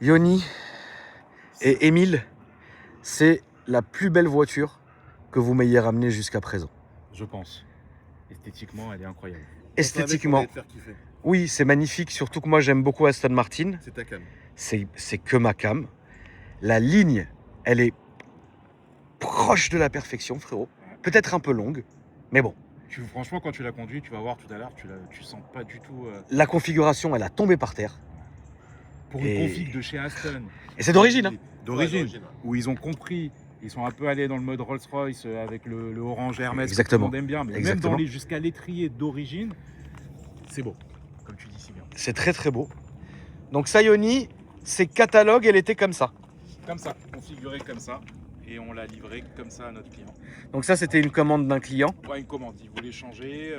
Yoni et Émile, c'est la plus belle voiture que vous m'ayez ramenée jusqu'à présent. Je pense. Esthétiquement, elle est incroyable. Esthétiquement, oui, c'est magnifique. Surtout que moi, j'aime beaucoup Aston Martin. C'est ta cam. C'est que ma cam. La ligne, elle est proche de la perfection, frérot. Peut-être un peu longue, mais bon. Franchement, quand tu l'as conduit, tu vas voir tout à l'heure, tu sens pas du tout... La configuration, elle a tombé par terre. Pour une config de chez Aston. Et c'est d'origine, hein. D'origine, où ils ont compris, ils sont un peu allés dans le mode Rolls-Royce avec le orange Hermès. Exactement. Que tout le monde aime bien, mais Exactement. même jusqu'à l'étrier d'origine, c'est beau, comme tu dis si bien. C'est très très beau. Donc ça, Yoni, c'est catalogue, elle était comme ça. Comme ça, configurée comme ça, et on l'a livrée comme ça à notre client. Donc ça, c'était une commande d'un client. Ouais, une commande, il voulait changer,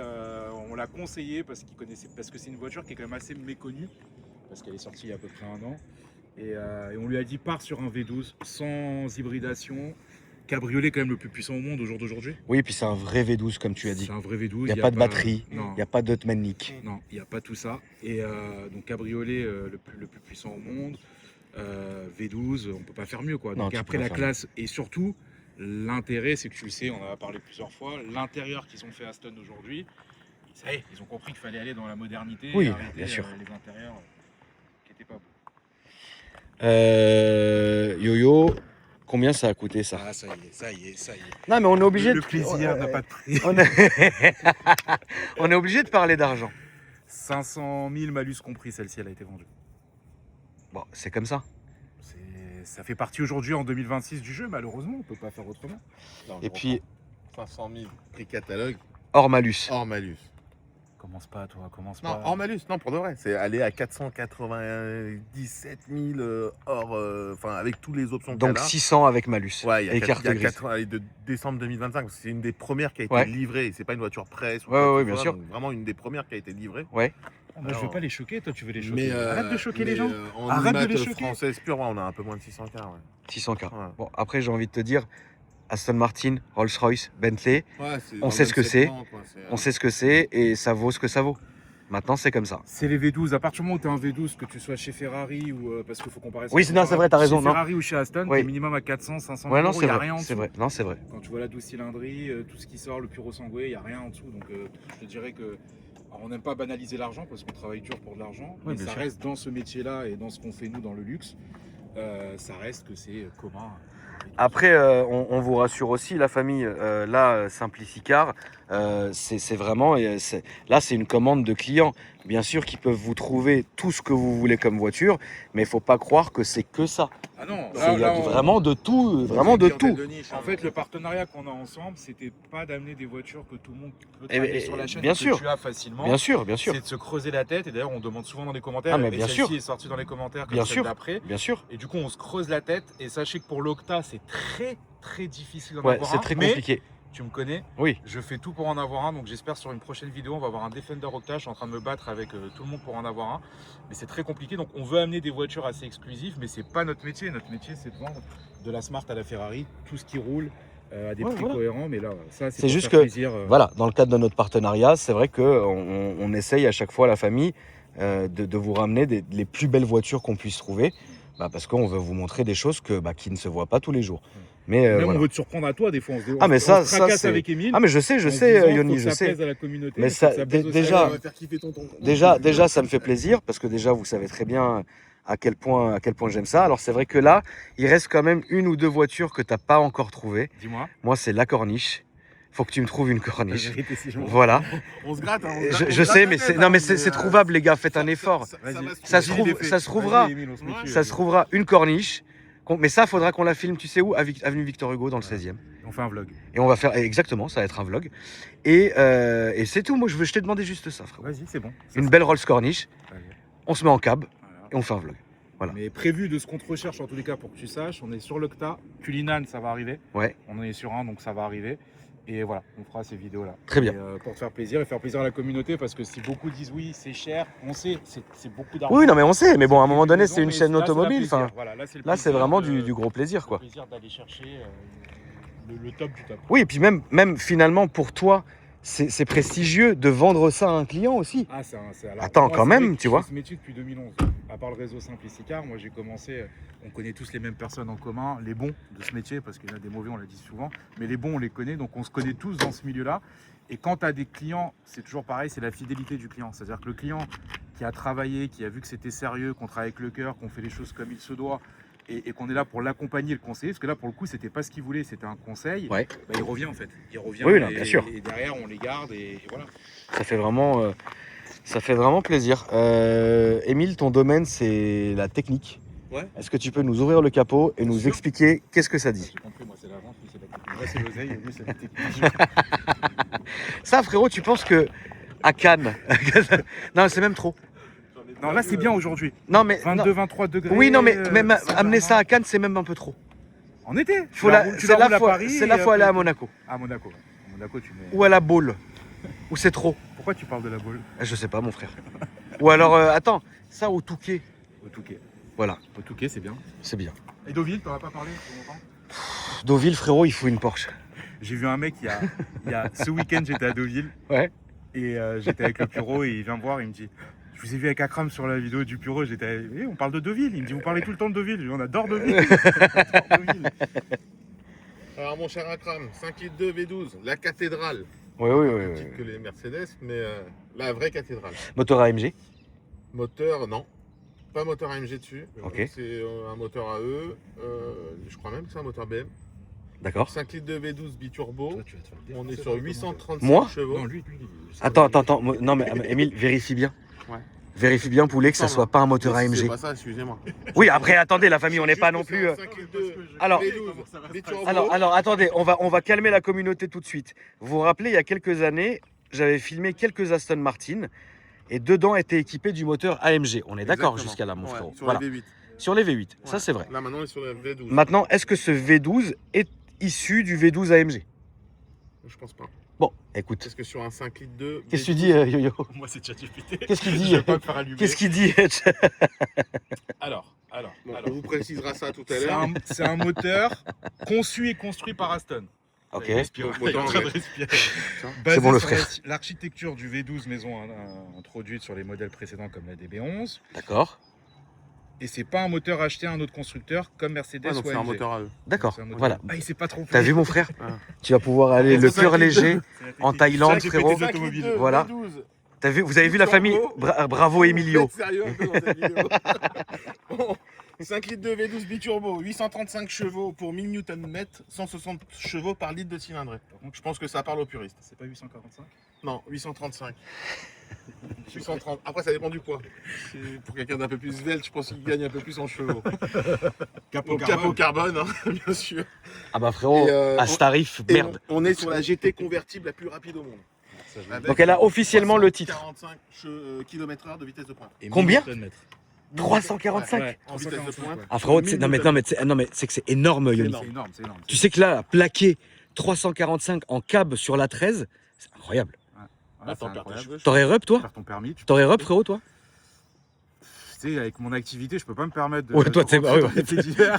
on l'a conseillé parce qu'il connaissait, parce que c'est une voiture qui est quand même assez méconnue, parce qu'elle est sortie il y a à peu près 1 an. Et on lui a dit pars sur un V12 sans hybridation, cabriolet quand même le plus puissant au monde au jour d'aujourd'hui. Oui, et puis c'est un vrai V12 comme tu as dit. C'est un vrai V12. Il n'y a pas de batterie, il n'y a pas d'Otmannik. Non, il n'y a pas tout ça. Et donc cabriolet le plus puissant au monde, V12, on ne peut pas faire mieux quoi. Donc Non, après la classe et surtout l'intérêt, c'est que tu le sais, on en a parlé plusieurs fois, l'intérieur qu'ils ont fait Aston aujourd'hui, ça y est, ils ont compris qu'il fallait aller dans la modernité. Oui, et arrêter, bien sûr. les intérieurs qui n'étaient pas beaux. Yo-Yo, combien ça a coûté ça? Ah, ça y est. Non, mais on est obligé Le plaisir n'a pas de prix. On est obligé de parler d'argent. 500 000 malus compris, celle-ci, elle a été vendue. Bon, c'est comme ça. Ça fait partie aujourd'hui, en 2026, du jeu, malheureusement, on ne peut pas faire autrement. Non, Et puis, 500 000 prix catalogue, hors malus. hors malus. Commence pas, toi, commence Non, pas. hors malus, non, pour de vrai. C'est aller à 497 000 hors, enfin, avec tous les options Donc qu'elle a. 600 avec malus. Ouais, il y a, et carte grise. 4, allez, de décembre 2025, parce que c'est une des premières qui a été Ouais. livrée. C'est pas une voiture presse. ou Ouais, quoi que ouais, ce bien soit, sûr. donc vraiment une des premières qui a été livrée. Ouais. Moi, je veux pas les choquer, toi, tu veux les choquer. Mais Arrête de choquer les gens. En Arrête de IMAT les choquer. française pure, ouais, on a un peu moins de 600 k. Ouais. 600K. Ouais. Bon, après, j'ai envie de te dire, Aston Martin, Rolls-Royce, Bentley, Ouais, On dans sait le ce que même c'est. segment, quoi, on sait ce que c'est et ça vaut ce que ça vaut. Maintenant, c'est comme ça. C'est les V12. À partir du moment où tu as un V12, que tu sois chez Ferrari ou. Parce qu'il faut comparer ça. Oui, non, c'est vrai, t'as raison. Chez Non. Ferrari ou chez Aston, Oui. t'es minimum à 400, 500 Ouais, non, euros, c'est il n'y a vrai. rien en C'est dessous. vrai. Non, c'est vrai. Quand tu vois la 12 cylindries, tout ce qui sort, le puro sanguin, il n'y a rien en dessous. Donc je te dirais que. Alors, on n'aime pas banaliser l'argent parce qu'on travaille dur pour de l'argent, Oui, mais bien ça sûr. reste dans ce métier-là et dans ce qu'on fait nous dans le luxe, ça reste que c'est commun. Après, on vous rassure aussi, la famille, là, Simplicicar, c'est vraiment, là, c'est une commande de clients. Bien sûr qu'ils peuvent vous trouver tout ce que vous voulez comme voiture, mais il ne faut pas croire que c'est que ça. Ah non, Il y a vraiment de tout, vraiment de tout. En fait, le partenariat qu'on a ensemble, c'était pas d'amener des voitures que tout le monde peut Eh trouver ben, sur la chaîne bien et que sûr. tu as facilement. Bien sûr, bien sûr, C'est de se creuser la tête. Et d'ailleurs, on demande souvent dans les commentaires. Ah, mais et bien celle-ci sûr. est sortie dans les commentaires comme bien celle sûr, d'après. bien sûr. Et du coup, on se creuse la tête. Et sachez que pour l'Octa, c'est très difficile d'en Ouais, avoir c'est un. très Mais compliqué. tu me connais, Oui. je fais tout pour en avoir un. Donc j'espère sur une prochaine vidéo, on va avoir un Defender Octa. Je suis en train de me battre avec tout le monde pour en avoir un. Mais c'est très compliqué. Donc on veut amener des voitures assez exclusives, mais c'est pas notre métier. Notre métier, c'est de vendre de la Smart à la Ferrari, tout ce qui roule à des prix cohérents. Mais là, ça, C'est pour juste faire que, plaisir, voilà, dans le cadre de notre partenariat, c'est vrai qu'on on essaye à chaque fois, la famille, de vous ramener les plus belles voitures qu'on puisse trouver, parce qu'on veut vous montrer des choses qui ne se voient pas tous les jours. Mais Même voilà. on veut te surprendre à toi des fois. Ah, mais ça, on se tracasse c'est... avec Émile. Ah, mais je sais, en se Yoni, disant, je faut que ça sais. plaise à la communauté, Mais faut ça, que ça plaise aussi déjà- à- On va faire kiffer tonton. Déjà, ça me fait plaisir, parce que déjà, vous savez très bien à quel point j'aime ça. Alors, c'est vrai que là, il reste quand même une ou deux voitures que tu n'as pas encore trouvées. Dis-moi. Moi, c'est la corniche. Faut que tu me trouves une La corniche. vérité, si je m'en- Voilà. On se gratte. Hein, Je sais, mais c'est trouvable, les gars. Faites un effort. Ça se trouve- ça se trouvera. Vas-y, Émile, on se met dessus, Ça se trouvera une corniche. Mais ça, faudra qu'on la filme, tu sais où? Avenue Victor Hugo, dans le 16e. On fait un vlog. Et on va faire, exactement, ça va être un vlog. Et c'est tout. Moi, je t'ai demandé juste ça, frère. Vas-y, c'est bon. Une belle Rolls Corniche. Allez, On se met en cab voilà. et on fait un vlog. Voilà. Mais prévu de ce qu'on te recherche en tous les cas pour que tu saches, on est sur l'Octa. Culinan, ça va arriver. Ouais. On est sur un, donc ça va arriver. Et voilà, on fera ces vidéos-là. Très bien. Et, pour te faire plaisir et faire plaisir à la communauté, parce que si beaucoup disent oui, c'est cher, on sait, c'est beaucoup d'argent. Oui, non, mais on sait. Mais bon, à un moment donné, Maison, c'est une mais chaîne là, c'est automobile. la plaisir. Enfin, Voilà, là, c'est c'est vraiment du gros plaisir, quoi. Le plaisir d'aller chercher le top du top. Oui, et puis même finalement, pour toi, c'est prestigieux de vendre ça à un client aussi. Ah, alors, Attends, moi, quand c'est vrai même, que tu je vois. fais ce métier depuis 2011. À part le réseau Simplicicar, moi j'ai commencé, on connaît tous les mêmes personnes en commun, les bons de ce métier, parce qu'il y en a des mauvais, on l'a dit souvent, mais les bons, on les connaît, donc on se connaît tous dans ce milieu-là. Et quand tu as des clients, c'est toujours pareil, c'est la fidélité du client. C'est-à-dire que le client qui a travaillé, qui a vu que c'était sérieux, qu'on travaille avec le cœur, qu'on fait les choses comme il se doit, et qu'on est là pour l'accompagner, le conseiller, parce que là, pour le coup, c'était pas ce qu'il voulait, c'était un conseil. Ouais. Bah, il revient en fait. Il revient Oui, non, bien sûr. et derrière, on les garde et voilà. Ça fait vraiment plaisir. Émile, ton domaine, c'est la technique. Ouais. Est-ce que tu peux nous ouvrir le capot et Bien nous sûr. expliquer qu'est-ce que ça dit? J'ai compris, moi c'est la vente, lui c'est la technique. Moi c'est l'oseille, lui c'est la technique. Ça, frérot, tu penses que à Cannes... non, c'est même trop. Non, là c'est bien aujourd'hui. Non, mais... 22-23 degrés. Oui, non, mais même Saint-Germain. amener ça à Cannes, c'est même un peu trop. En été. C'est là faut aller à Monaco. À Monaco. À Monaco, tu mets. Ou à la Baule. Ou c'est trop. Pourquoi tu parles de la boule? Je sais pas, mon frère. Ou alors, attends, ça au Touquet. Au Touquet. Voilà, Au Touquet, c'est bien. c'est bien. Et Deauville, t'en as pas parlé pour longtemps? Deauville, frérot, il faut une Porsche. J'ai vu un mec ce week-end, j'étais à Deauville. Ouais. Et j'étais avec le Puro et il vient me voir, il me dit: je vous ai vu avec Akram sur la vidéo du Puro, on parle de Deauville. Il me dit: vous parlez tout le temps de Deauville. Je dis: on adore Deauville. On adore Deauville. Alors mon cher Akram, 5 litres 2 V12, la cathédrale. Oui, oui, Plus oui. petite que les Mercedes, mais la vraie cathédrale. Moteur AMG. Moteur, non. Pas moteur AMG dessus. Ok. C'est un moteur AE. Je crois même que c'est un moteur BM. D'accord. 5 litres de V12 biturbo. Toi, tu vas te faire On est défoncer sur par le 835 Moi chevaux. Non, lui. Attends. Non, mais Émile, vérifie bien. Ouais. Vérifie bien, poulet, que ça Non, soit pas un moteur Mais si C'est AMG. pas ça, excusez-moi. Oui, après, attendez, la famille, on n'est pas non plus. Alors- Alors, attendez, on va calmer la communauté tout de suite. Vous vous rappelez, il y a quelques années, j'avais filmé quelques Aston Martin et dedans était équipé du moteur AMG. On est d'accord Exactement. jusqu'à là, mon Ouais, frérot. Sur Voilà. les V8. Sur les V8, ça Ouais. c'est vrai. Là maintenant on est sur les V12. Maintenant, est-ce que ce V12 est issu du V12 AMG? Je pense pas. Bon, écoute. Parce que sur un 5 litres 2. Qu'est-ce que tu dis, Yo-Yo? Moi, c'est ChatGPT. Qu'est-ce qu'il Je dit vais pas me faire allumer. Qu'est-ce qu'il dit? Alors. Bon, on vous précisera ça tout à C'est l'heure. c'est un moteur conçu et construit par Aston. Ok. Respire, Donc, il est en train de moteur respirer. C'est Basé bon, le sur frère. L'architecture du V12 maison introduite sur les modèles précédents comme la DB11. D'accord. Et c'est pas un moteur acheté à un autre constructeur comme Mercedes Ouais, donc ou c'est un AMG. moteur AE. D'accord. C'est un moteur- Voilà. Ah, il s'est pas trompé. T'as vu, mon frère? Ah. Tu vas pouvoir aller Ah, le c'est cœur ça qui léger C'est la technique. en Thaïlande, ChatGPT frérot. des automobiles. Voilà. V12. T'as vu, vous avez vu la famille? Bravo, Emilio. Vous êtes sérieux un peu dans cette vidéo. Bon, 5 litres de V12 biturbo, 835 chevaux pour 1000 Nm, 160 chevaux par litre de cylindrée. Donc je pense que ça parle aux puristes. C'est pas 845? Non, 835. 830. Après, ça dépend du poids. Pour quelqu'un d'un peu plus svelte, je pense qu'il gagne un peu plus en chevaux. Donc, capot carbone, hein, bien sûr. Ah bah frérot, Et, à ce tarif, Et merde. on est sur la GT convertible la plus rapide au monde. Avec Donc elle a officiellement le titre. 45 km/h de vitesse de pointe. Et Combien 1000 Nm. 345. Ouais, En vitesse de 345, pointe. ouais. Ah frérot, 1000 non mais c'est que c'est énorme, C'est Yoni. énorme. C'est énorme. Tu sais que là, plaquer 345 en cab sur la 13, c'est incroyable. Ouais, Attends, c'est incroyable. T'aurais rep toi? Faire ton permis. T'aurais rep frérot toi? Tu sais, avec mon activité, je peux pas me permettre de. Ouais, toi, de t'es- rentrer bah, dans les faits divers.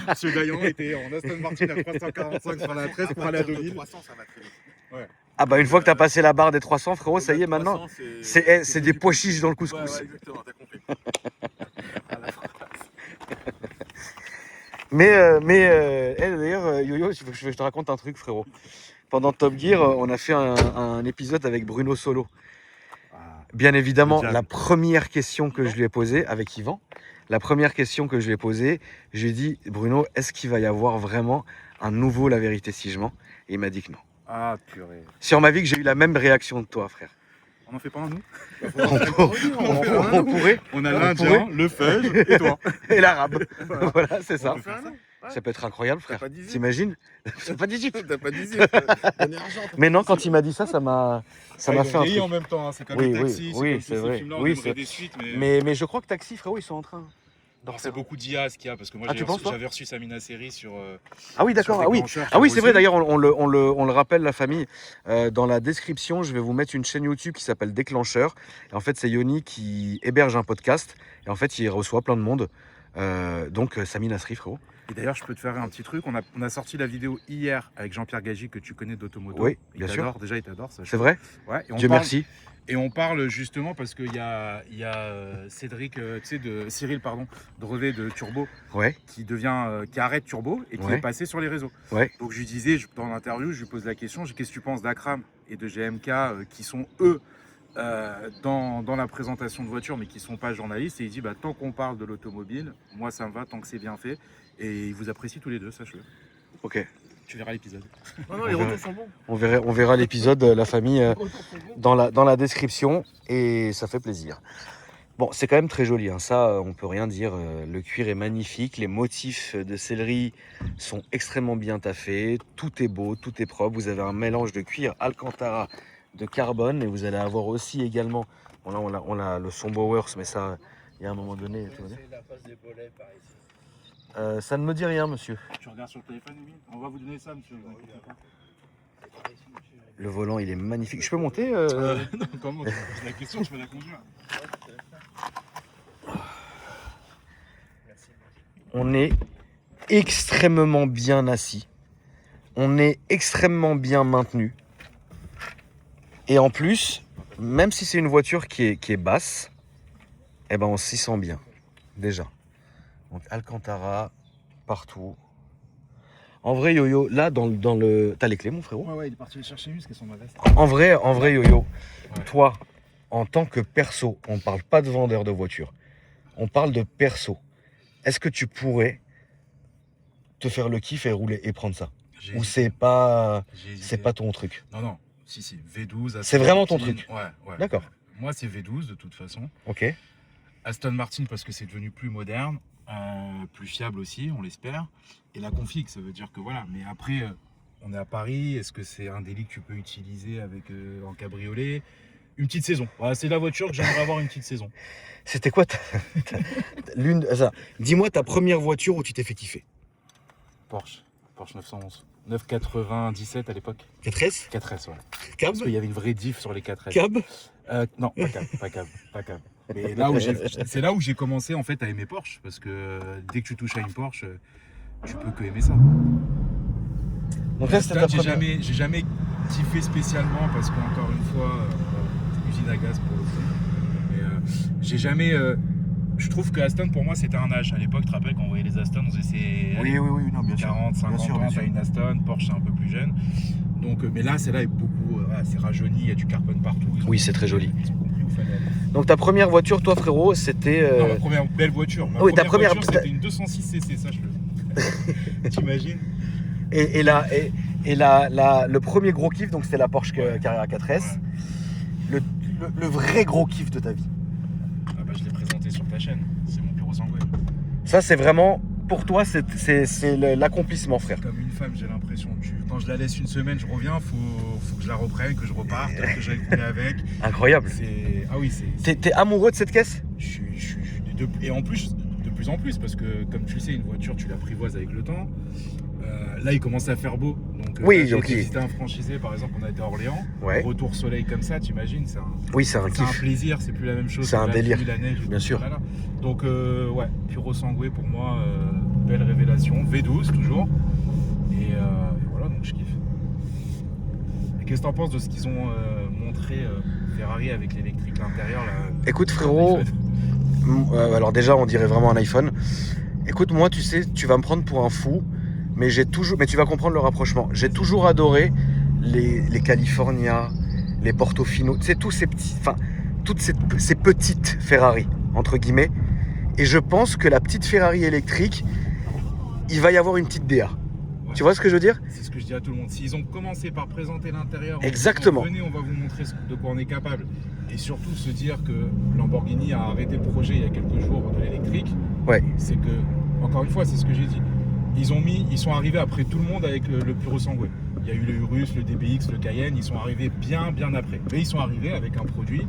Monsieur Gaillan était en Aston Martin à 345 sur la 13 pour aller à Deauville. 300, ça va très vite. Ah bah une fois que t'as passé la barre des 300 frérot, ça y est maintenant. 300, C'est des pois chiches dans le Ouais, couscous. ouais, exactement, t'as compris. À la France. Mais d'ailleurs, Yo-Yo, je te raconte un truc, frérot. Pendant Top Gear, on a fait un épisode avec Bruno Solo. Bien évidemment, Le diable. la première question que je lui ai posée avec Yvan, je lui ai dit, Bruno, est-ce qu'il va y avoir vraiment un nouveau La Vérité si je mens? Et il m'a dit que non. Ah, purée. Sur ma vie, que j'ai eu la même réaction de toi, frère. On en fait pas un, nous? On pourrait. On a On l'Indien, le Fudge et toi. Et l'arabe. Voilà, c'est ça. On fait un an. Ouais. Ça peut être incroyable, T'as frère. pas d'idée. T'imagines? T'as pas dit. T'as pas d'idée. On est argent. Mais non, quand il m'a dit ça, ça m'a fait un truc. en même temps, hein. C'est comme Oui, les oui, taxis, oui, comme c'est tous ces vrai. films-là, Oui, on aimerait c'est- des suites, Mais je crois que Taxi, frérot, ils sont en train. c'est beaucoup d'IA ce qu'il y a, parce que moi Ah, tu penses, toi j'avais reçu Samina Seri sur. Ah oui, d'accord. sur Ah oui. Déclencheur, Ah oui, sur c'est vrai. Rossy. D'ailleurs, on le rappelle, la famille. Dans la description, je vais vous mettre une chaîne YouTube qui s'appelle Déclencheur. Et en fait, c'est Yoni qui héberge un podcast. Et en fait, il reçoit plein de monde. Donc Sami Nasri, frérot. Et d'ailleurs, je peux te faire un petit truc. On a sorti la vidéo hier avec Jean-Pierre Gagy que tu connais d'Automoto. Oui, Il bien sûr. t'adore, déjà il t'adore. Ça, C'est vrai? Ouais, et on Dieu parle- merci. Et on parle justement parce qu'il y a Cédric, tu sais, Cyril, pardon, Drevet de Turbo, Ouais, qui arrête Turbo et qui Ouais. est passé sur les réseaux. ouais. Donc je lui disais, dans l'interview, je lui pose la question, qu'est-ce que tu penses d'Akram et de GMK qui sont eux dans la présentation de voitures mais qui ne sont pas journalistes, et il dit tant qu'on parle de l'automobile, moi ça me va tant que c'est bien fait, et ils vous apprécient tous les deux, sache-le. Ok. Tu verras l'épisode. Non, les retours sont bons. On verra l'épisode, la famille, dans la description, et ça fait plaisir. Bon, c'est quand même très joli, hein. Ça, on peut rien dire. Le cuir est magnifique, les motifs de céleri sont extrêmement bien taffés, tout est beau, tout est propre. Vous avez un mélange de cuir Alcantara, de carbone, et vous allez avoir aussi également, bon là on a le son Bowers, mais ça, il y a un moment donné, tu vois. C'est la face des bolets par ici. Ça ne me dit rien, monsieur. Tu regardes sur le téléphone, Émile ? On va vous donner ça, monsieur. Vous inquiétez pas. Le volant, il est magnifique. Je peux monter Non, comment tu poses la question, je peux la conduire. On est extrêmement bien assis. On est extrêmement bien maintenu. Et en plus, même si c'est une voiture qui est basse, eh ben on s'y sent bien, déjà. Donc Alcantara, partout. En vrai, Yo-Yo, là, dans le... T'as les clés, mon frérot? Ouais, il est parti les chercher jusqu'à son veste. En vrai, Yo-Yo, Ouais. toi, en tant que perso, on parle pas de vendeur de voiture, on parle de perso. Est-ce que tu pourrais te faire le kiff et rouler et prendre ça? Ou c'est pas ton truc? Non, si, V12. C'est vraiment ton Martin, truc? Ouais. D'accord. Moi, c'est V12 de toute façon. Ok. Aston Martin parce que c'est devenu plus moderne, plus fiable aussi, on l'espère. Et la config, ça veut dire que voilà. Mais après, on est à Paris. Est-ce que c'est un délit que tu peux utiliser avec en cabriolet? Une petite saison. Voilà, c'est la voiture que j'aimerais avoir une petite saison. C'était quoi dis-moi ta première voiture où tu t'es fait kiffer. Porsche 911. 997 à l'époque. 4S? 4S, ouais. Cab? Parce qu'il y avait une vraie diff sur les 4S. Cab? Non, pas cab. Mais c'est là où j'ai commencé en fait à aimer Porsche, parce que dès que tu touches à une Porsche, tu peux que aimer ça. Donc là, c'était ta Aston, première. j'ai jamais kiffé spécialement parce qu'encore une fois, usine à gaz pour le coup. Mais j'ai jamais. Je trouve que Aston pour moi c'était un âge. À l'époque, tu te rappelles quand on voyait les Aston, on faisait Oui, non, bien sûr. 40, 50 Bien sûr, ans, bien t'as sûr. une Aston, Porsche c'est un peu plus jeune. Donc, mais là, c'est beaucoup, c'est rajeuni, il y a du carbone partout. Oui, c'est très joli. Ils ont compris où fallait aller. Donc ta première voiture, toi, frérot, c'était. Non, ma première belle voiture. Oui, ta première- voiture, c'était une 206 cc, sache-le. T'imagines? Et le premier gros kiff, donc c'était la Porsche Carrera 4S. Ouais. Le vrai gros kiff de ta vie. Ah bah, je l'ai présenté sur ta chaîne. C'est mon Puro Sangue. Ça, c'est vraiment, pour toi, c'est l'accomplissement, frère. Comme une femme, j'ai l'impression. Quand je la laisse une semaine, je reviens, faut que je la reprenne, que je reparte, que j'aille rouler avec. Incroyable. Ah oui, c'est. T'es amoureux de cette caisse? Et en plus, de plus en plus, parce que comme tu le sais, une voiture, tu l'apprivoises avec le temps. Là, il commence à faire beau. Donc, Oui, là, j'ai ok. été visiter un franchisé, par exemple, on a été à Orléans. Ouais. Retour soleil comme ça, t'imagines, Oui, c'est un c'est un kiff. plaisir, c'est plus la même chose. C'est que un la délire. pluie, la neige, Bien sûr. voilà. Donc, ouais, Puro Sangue pour moi, belle révélation. V12 toujours. Et voilà, donc je kiffe. Et qu'est-ce que t'en penses de ce qu'ils ont montré Ferrari avec l'électrique, l'intérieur là? Écoute, frérot, alors déjà, on dirait vraiment un iPhone. Écoute, moi, tu sais, tu vas me prendre pour un fou, mais tu vas comprendre le rapprochement. J'ai toujours adoré les California, les Portofino, tu sais, tous ces petits, enfin, toutes ces petites Ferrari, entre guillemets. Et je pense que la petite Ferrari électrique, il va y avoir une petite DA. Ouais. Tu vois ce que je veux dire? C'est ce que je dis à tout le monde. S'ils ont commencé par présenter l'intérieur, Exactement. venez, on va vous montrer de quoi on est capable. Et surtout se dire que Lamborghini a arrêté le projet il y a quelques jours de l'électrique. Ouais. C'est que, encore une fois, c'est ce que j'ai dit. Ils sont arrivés après tout le monde avec le Puro Sangue. Il y a eu le Urus, le DBX, le Cayenne. Ils sont arrivés bien après. Mais ils sont arrivés avec un produit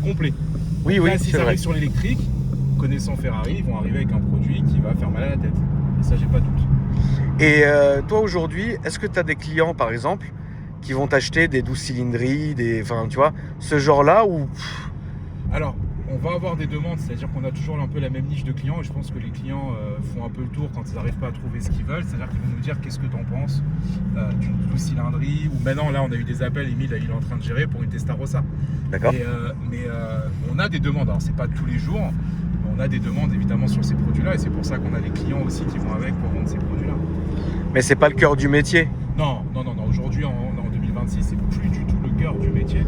complet. Oui, Là, s'ils c'est vrai. arrivent sur l'électrique, connaissant Ferrari, ils vont arriver avec un produit qui va faire mal à la tête. Et ça, j'ai pas de doute. Et toi, aujourd'hui, est-ce que tu as des clients, par exemple, qui vont t'acheter des 12 cylindries, enfin, tu vois, ce genre-là ou... Alors, On va avoir des demandes, c'est-à-dire qu'on a toujours un peu la même niche de clients et je pense que les clients font un peu le tour quand ils n'arrivent pas à trouver ce qu'ils veulent. C'est-à-dire qu'ils vont nous dire qu'est-ce que tu en penses d'une douce cylindrie ou maintenant là on a eu des appels, Emile il est en train de gérer pour une Testarossa. D'accord. Mais on a des demandes, alors c'est pas tous les jours, mais on a des demandes évidemment sur ces produits-là et c'est pour ça qu'on a des clients aussi qui vont avec pour vendre ces produits-là. Mais c'est pas le cœur du métier. Non. Aujourd'hui en 2026 c'est plus du tout le cœur du métier.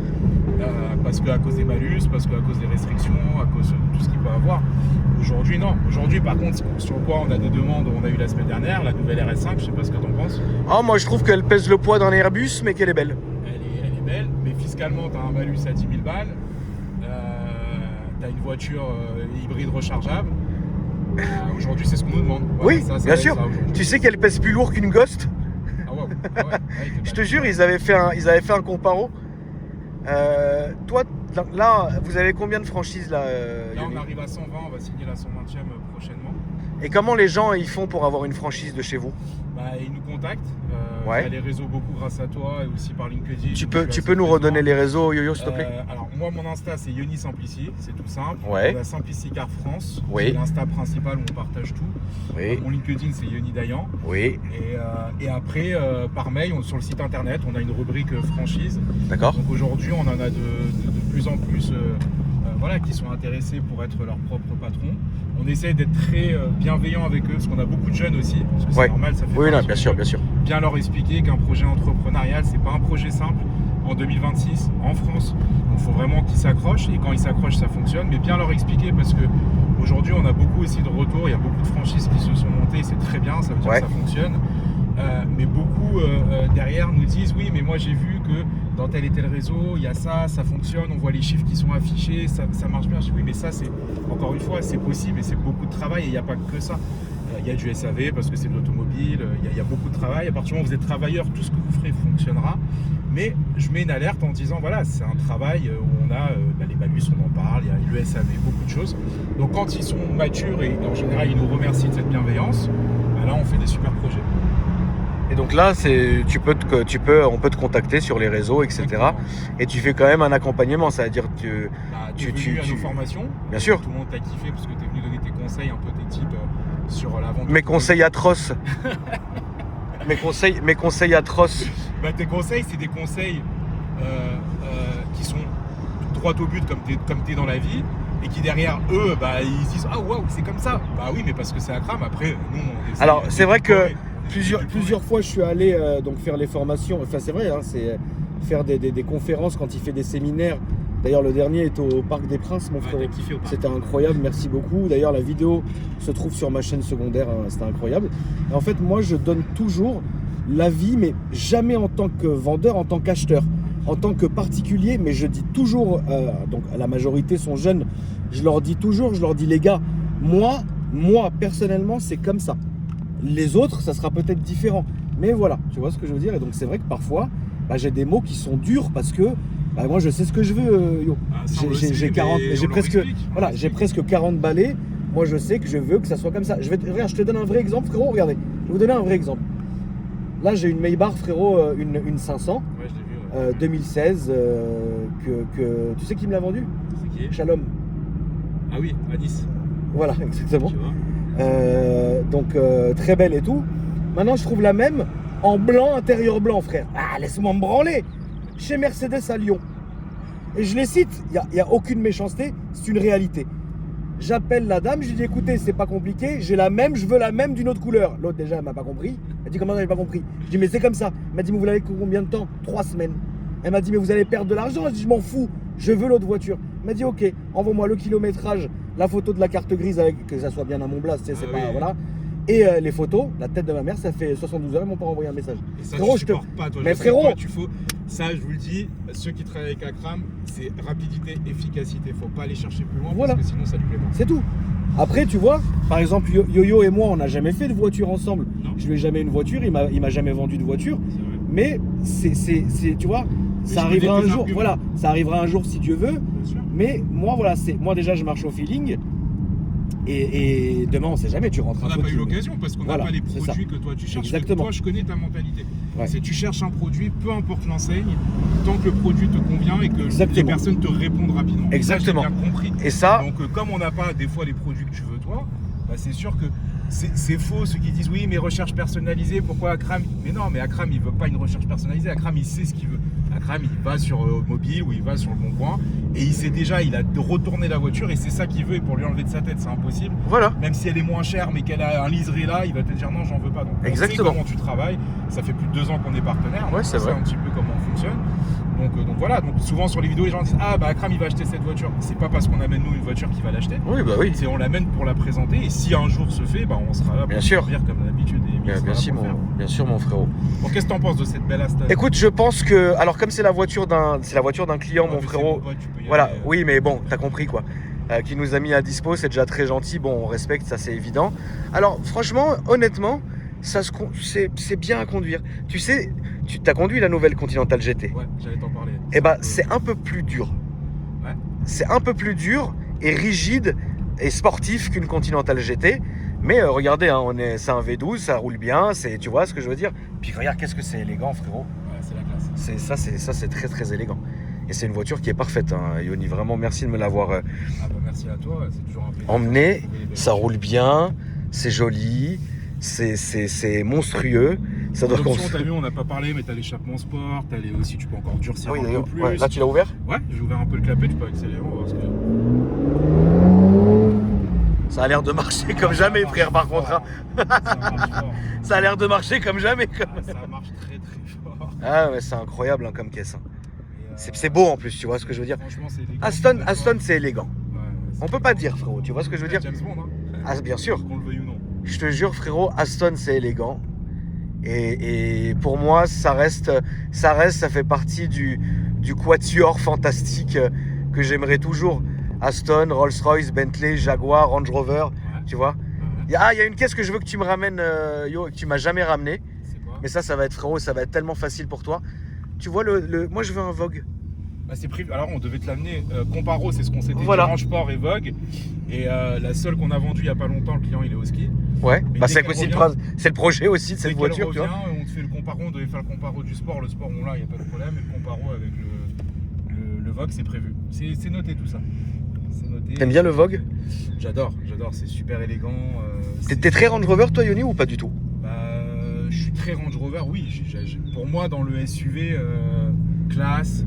Parce qu'à cause des malus, parce qu'à cause des restrictions, à cause de tout ce qu'il peut avoir. Aujourd'hui, non. Aujourd'hui, par contre, sur quoi on a des demandes, on a eu la semaine dernière, la nouvelle RS5, je sais pas ce que tu en penses. Ah, moi je trouve qu'elle pèse le poids d'un Airbus, mais qu'elle est belle. Elle est belle, mais fiscalement, tu as un malus à 10 000 balles, tu as une voiture hybride rechargeable. Aujourd'hui, c'est ce qu'on nous demande. Voilà, Oui, ça bien sûr. Tu sais qu'elle pèse plus lourd qu'une Ghost. Ah ouais. Je te jure, ils avaient fait un comparo. Toi, là, vous avez combien de franchises là, Là, on Yoni arrive à 120, on va signer la 120e prochainement. Et comment les gens ils font pour avoir une franchise de chez vous? Ils nous contactent Ouais. via les réseaux beaucoup grâce à toi et aussi par LinkedIn. Tu Donc, peux je suis nous assez présent. redonner les réseaux, Yo-Yo, s'il te plaît? Alors moi mon Insta c'est Yoni Simplici, c'est tout simple. Ouais. On a Simplici Car France, Oui. c'est l'Insta principal où on partage tout. Oui, Mon LinkedIn c'est Yoni Dayan. oui, Et après par mail sur le site internet on a une rubrique franchise. d'accord. Donc aujourd'hui on en a de plus en plus voilà, qui sont intéressés pour être leur propre patron. On essaye d'être très bienveillant avec eux parce qu'on a beaucoup de jeunes aussi. Parce que c'est Ouais. normal, ça fait Oui, non, partie bien du sûr, jeu. bien sûr. Bien leur expliquer qu'un projet entrepreneurial, c'est pas un projet simple en 2026 en France. Donc il faut vraiment qu'ils s'accrochent et quand ils s'accrochent, ça fonctionne. Mais bien leur expliquer parce que aujourd'hui, on a beaucoup aussi de retours. Il y a beaucoup de franchises qui se sont montées, c'est très bien, ça veut dire Ouais. que ça fonctionne. Mais beaucoup derrière nous disent oui, mais moi j'ai vu que dans tel et tel réseau, il y a ça, ça fonctionne, on voit les chiffres qui sont affichés, ça marche bien. Je dis oui, mais ça, c'est encore une fois, c'est possible et c'est beaucoup de travail et il n'y a pas que ça. Il y a du SAV parce que c'est de l'automobile, il y a beaucoup de travail. À partir du moment où vous êtes travailleur, tout ce que vous ferez fonctionnera. Mais je mets une alerte en disant voilà, c'est un travail où on a les malus, on en parle, il y a le SAV, beaucoup de choses. Donc quand ils sont matures et en général ils nous remercient de cette bienveillance, là on fait des super projets. Et donc là, on peut te contacter sur les réseaux, etc. Exactement. Et tu fais quand même un accompagnement, c'est-à-dire que Tu es venu à nos formations. Bien sûr. Tout le monde t'a kiffé parce que tu es venu donner tes conseils, un peu tes tips sur la vente. mes conseils atroces. mes conseils atroces. Tes conseils, c'est des conseils qui sont droit au but comme t'es dans la vie et qui derrière eux, ils se disent ah waouh, c'est comme ça. Bah oui, mais parce que c'est à Kram. Après, nous, on essaie Alors, de c'est vrai que déployer. Plusieurs fois, je suis allé donc faire les formations. Enfin, c'est vrai, hein, c'est faire des conférences quand il fait des séminaires. D'ailleurs, le dernier est au Parc des Princes, mon frère. T'as kiffé ou pas? C'était incroyable, merci beaucoup. D'ailleurs, la vidéo se trouve sur ma chaîne secondaire, hein, c'était incroyable. Et en fait, moi, je donne toujours l'avis, mais jamais en tant que vendeur, en tant qu'acheteur, en tant que particulier. Mais je dis toujours, donc la majorité sont jeunes, je leur dis les gars, moi personnellement, c'est comme ça. Les autres, ça sera peut-être différent. Mais voilà, tu vois ce que je veux dire. Et donc, c'est vrai que parfois, j'ai des mots qui sont durs parce que moi, je sais ce que je veux, Yo. J'ai 40, j'ai presque 40 balais. Moi, je sais que je veux que ça soit comme ça. Regarde, je te donne un vrai exemple, frérot. Regardez, je vais vous donner un vrai exemple. Là, j'ai une Maybach, frérot, une 500, Ouais, je l'ai vu. 2016, que tu sais qui me l'a vendue? C'est qui? Shalom. Ah oui, à Nice. Voilà, exactement. Tu vois. Donc très belle et tout. Maintenant, je trouve la même en blanc, intérieur blanc, frère. Ah, laisse-moi me branler. Chez Mercedes à Lyon. Et je les cite, il n'y a aucune méchanceté, c'est une réalité. J'appelle la dame, je lui dis écoutez, c'est pas compliqué, j'ai la même, je veux la même d'une autre couleur. L'autre déjà, elle m'a pas compris. Elle dit comment ça, j'ai pas compris. Je dis mais c'est comme ça. Elle m'a dit mais vous l'avez combien de temps? 3 semaines. Elle m'a dit mais vous allez perdre de l'argent. Je dis je m'en fous, je veux l'autre voiture. Elle m'a dit ok, envoie-moi le kilométrage, la photo de la carte grise avec que ça soit bien à mon blast, c'est pas voilà. Et les photos, la tête de ma mère, ça fait 72 heures, ils m'ont pas envoyé un message. Et ça, Frérot, je supporte pas, toi. Mais Je sais frérot, pas, ça, je vous le dis, ceux qui travaillent avec Akram, c'est rapidité, efficacité. Faut pas aller chercher plus loin Voilà. parce que sinon ça lui plaît pas. c'est tout. Après, tu vois, par exemple, Yo-Yo et moi, on n'a jamais fait de voiture ensemble. Non. Je lui ai jamais une voiture, il m'a jamais vendu de voiture. C'est vrai. Mais c'est, tu vois, ça je arrivera connais un tes jour. arguments. Voilà, ça arrivera un jour si Dieu veut. Bien sûr. Mais moi, voilà, moi déjà, je marche au feeling. Et demain, on sait jamais, tu rentres On un n'a peu. pas eu l'occasion parce qu'on n'a Voilà, pas les c'est ça. produits que toi tu cherches. Exactement. Toi, je connais ta mentalité. Ouais. C'est tu cherches un produit, peu importe l'enseigne, tant que le produit te convient et que Exactement. les personnes te répondent rapidement. Exactement. Ça, j'ai bien compris. Et ça, Donc, comme on n'a pas des fois les produits que tu veux toi, bah, c'est sûr que c'est faux ceux qui disent oui, mais recherche personnalisée, pourquoi Akram? Mais non, mais Akram il veut pas une recherche personnalisée. Akram il sait ce qu'il veut. Akram il va sur mobile ou il va sur le bon coin et il sait déjà, il a retourné la voiture et c'est ça qu'il veut et pour lui enlever de sa tête, c'est impossible. voilà. Même si elle est moins chère mais qu'elle a un liseré là, il va te dire non, j'en veux pas. Donc, Exactement. on sait comment tu travailles. Ça fait plus de 2 ans qu'on est partenaires. Ouais, donc c'est on sait vrai. un petit peu comment on fonctionne. Donc voilà, donc souvent sur les vidéos les gens disent ah bah Akram il va acheter cette voiture. C'est pas parce qu'on amène nous une voiture qu'il va l'acheter. Oui, bah oui. C'est on l'amène pour la présenter et si un jour se fait, bah on sera là Bien pour sûr. servir comme d'habitude. Et Emile sera là Bien, pour faire. bien sûr, mon frérot. Bon, qu'est-ce que t'en penses de cette belle Aston? Écoute, je pense que, alors comme c'est la voiture d'un client, Ouais, mon mais c'est frérot. mon pote, tu peux y Voilà, aller, oui, mais bon, t'as compris quoi. Qui nous a mis à dispo, c'est déjà très gentil. Bon, on respecte, ça c'est évident. Alors, franchement, honnêtement, c'est bien à conduire. Tu sais, tu t'as conduit la nouvelle Continental GT. Ouais, j'allais t'en parler. Eh ben, c'est un peu plus dur. Ouais. C'est un peu plus dur et rigide et sportif qu'une Continental GT. Mais regardez, hein, c'est un V12, ça roule bien, tu vois ce que je veux dire. Puis regarde, qu'est-ce que c'est élégant, frérot. Ouais, c'est la classe. C'est très très élégant. Et c'est une voiture qui est parfaite, hein, Yoni. Vraiment, merci de me l'avoir Ah bah merci à toi, c'est toujours un plaisir. emmené. de trouver les belles Ça voitures. roule bien, c'est joli, c'est monstrueux. Ça doit L'option, t'as vu, on n'a pas parlé, mais t'as l'échappement sport, aussi, tu peux encore durcir Ah oui, un peu d'ailleurs. plus. Ouais, là, tu l'as ouvert? Ouais, j'ai ouvert un peu le clapet, tu peux accélérer, on va voir ce que... Ça a l'air de marcher comme jamais, frère, par contre. Hein. Ça marche fort. Ça a l'air de marcher comme jamais. Ah, ça marche très très fort. Ah ouais, c'est incroyable hein, comme caisse. Hein. Et, C'est beau en plus, tu vois ce que je veux dire. Franchement, c'est élégant. Aston, c'est élégant. Ouais, On peut pas dire, frérot, tu vois ce que je veux dire? James Bond, hein. Ah, bien sûr. Qu'on le veuille ou non. Je te jure, frérot, Aston, c'est élégant. Et pour moi, ça fait partie du quatuor fantastique que j'aimerais toujours. Aston, Rolls-Royce, Bentley, Jaguar, Range Rover, Ouais. tu vois. Ouais. Il y a une caisse que je veux que tu me ramènes, Yo, que tu m'as jamais ramené. C'est quoi? Mais ça va être, frérot, ça va être tellement facile pour toi. Tu vois, moi, je veux un Vogue. Bah, c'est prévu. Alors on devait te l'amener. Comparo, c'est ce qu'on s'était Voilà. dit, Range-Sport et Vogue. Et la seule qu'on a vendue il n'y a pas longtemps, le client il est au ski. Ouais, Mais bah dès c'est qu'elle aussi revient- c'est le projet aussi de Dès cette qu'elle voiture, tu vois. revient, on te fait le comparo, on devait faire le comparo du sport. Le sport, bon là, il n'y a pas de problème. Et le comparo avec le Vogue, c'est prévu. C'est noté tout ça. C'est noté. T'aimes bien le Vogue? J'adore, c'est super élégant. T'es très Range Rover, toi, Yoni, ou pas du tout? Bah, je suis très Range Rover, oui. Pour moi, dans le SUV, classe,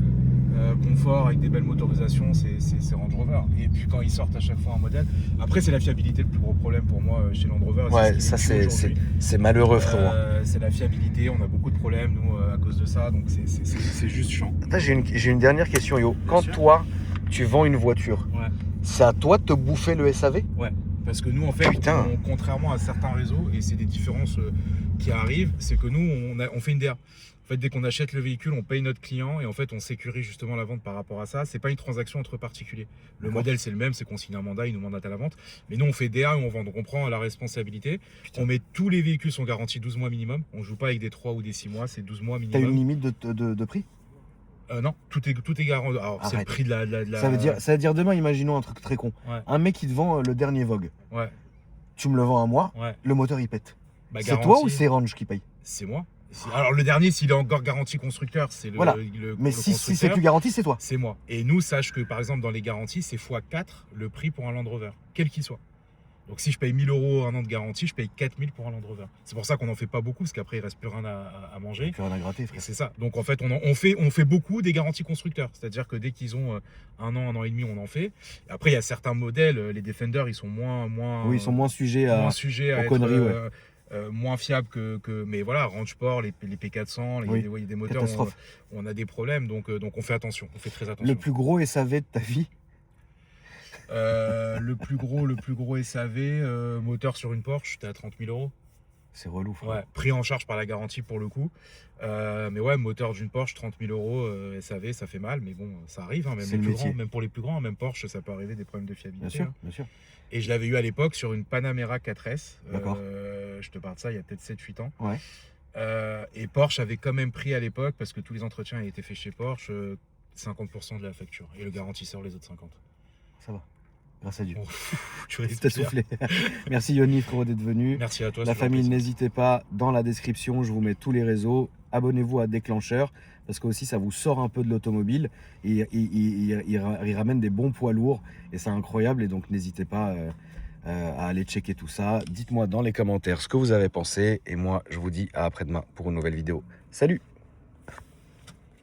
confort, avec des belles motorisations, c'est Range Rover. Et puis quand ils sortent à chaque fois un modèle, après c'est la fiabilité le plus gros problème pour moi chez Land Rover. Ouais, ce ça qui nous tue aujourd'hui. c'est malheureux, frérot. C'est la fiabilité, on a beaucoup de problèmes nous à cause de ça, donc c'est juste chiant. Attends, j'ai une dernière question, Yo. Bien Quand sûr. toi, tu vends une voiture, Ouais. c'est à toi de te bouffer le SAV? Ouais, parce que nous en fait, Putain. contrairement à certains réseaux, et c'est des différences qui arrivent, c'est que nous on fait une DA. En fait, dès qu'on achète le véhicule, on paye notre client et en fait on sécurise justement la vente par rapport à ça. C'est pas une transaction entre particuliers. Le D'accord. modèle c'est le même, c'est qu'on signe un mandat, il nous mandate à la vente. Mais nous on fait DA et on vend, donc on prend la responsabilité. Putain. On met tous les véhicules sont garantis 12 mois minimum. On joue pas avec des 3 ou des 6 mois, c'est 12 mois T'as minimum. une limite de prix? Non, tout est garanti. Alors c'est le Arrête. prix de la... Ça veut dire demain, imaginons un truc très con. Ouais. Un mec qui te vend le dernier Vogue. Ouais, Tu me le vends à moi, ouais. le moteur il pète. Bah, C'est toi garanti, ou c'est Range qui paye? C'est moi. Alors le dernier, s'il est encore garanti constructeur, c'est Voilà. Mais le si c'est constructeur. plus garanti, c'est toi. C'est moi. Et nous, sache que par exemple, dans les garanties, c'est x4 le prix pour un Land Rover, quel qu'il soit. Donc si je paye 1000 € un an de garantie, je paye 4000 pour un Land Rover. C'est pour ça qu'on n'en fait pas beaucoup, parce qu'après, il reste plus rien à manger. Plus rien à gratter, Et frère. c'est ça. Donc en fait, on fait beaucoup des garanties constructeurs. C'est-à-dire que dès qu'ils ont un an et demi, on en fait. Et après, il y a certains modèles, les Defender, ils sont moins Oui, ils sont moins sujets à. sujets à aux être conneries, ouais. moins fiables que. Mais voilà, Range Sport, les P400, Oui, il y a des moteurs, catastrophe. on a des problèmes. Donc on fait attention, on fait très attention. Le plus gros SAV de ta vie? Le plus gros SAV, moteur sur une Porsche, t'es à 30 000 €. C'est relou, frère. Ouais, pris en charge par la garantie pour le coup. Mais ouais, moteur d'une Porsche, 30 000 € SAV, ça fait mal, mais bon, ça arrive. Hein, même, C'est les le plus métier. grands, même pour les plus grands, même Porsche, ça peut arriver des problèmes de fiabilité. Bien sûr, hein. bien sûr. Et je l'avais eu à l'époque sur une Panamera 4S. D'accord. Je te parle de ça il y a peut-être 7-8 ans. Ouais. Et Porsche avait quand même pris à l'époque, parce que tous les entretiens avaient été faits chez Porsche, 50% de la facture. Et le garantisseur les autres 50%. Ça va. Grâce à Dieu. Tu T'as soufflé. Merci Yoni, frérot, d'être venu. Merci à toi. La c'est famille, gentil. n'hésitez pas, dans la description, je vous mets tous les réseaux. Abonnez-vous à Déclencheur, parce que aussi ça vous sort un peu de l'automobile et il ramène des bons poids lourds et c'est incroyable. Et donc n'hésitez pas à aller checker tout ça. Dites-moi dans les commentaires ce que vous avez pensé et moi je vous dis à après-demain pour une nouvelle vidéo. Salut!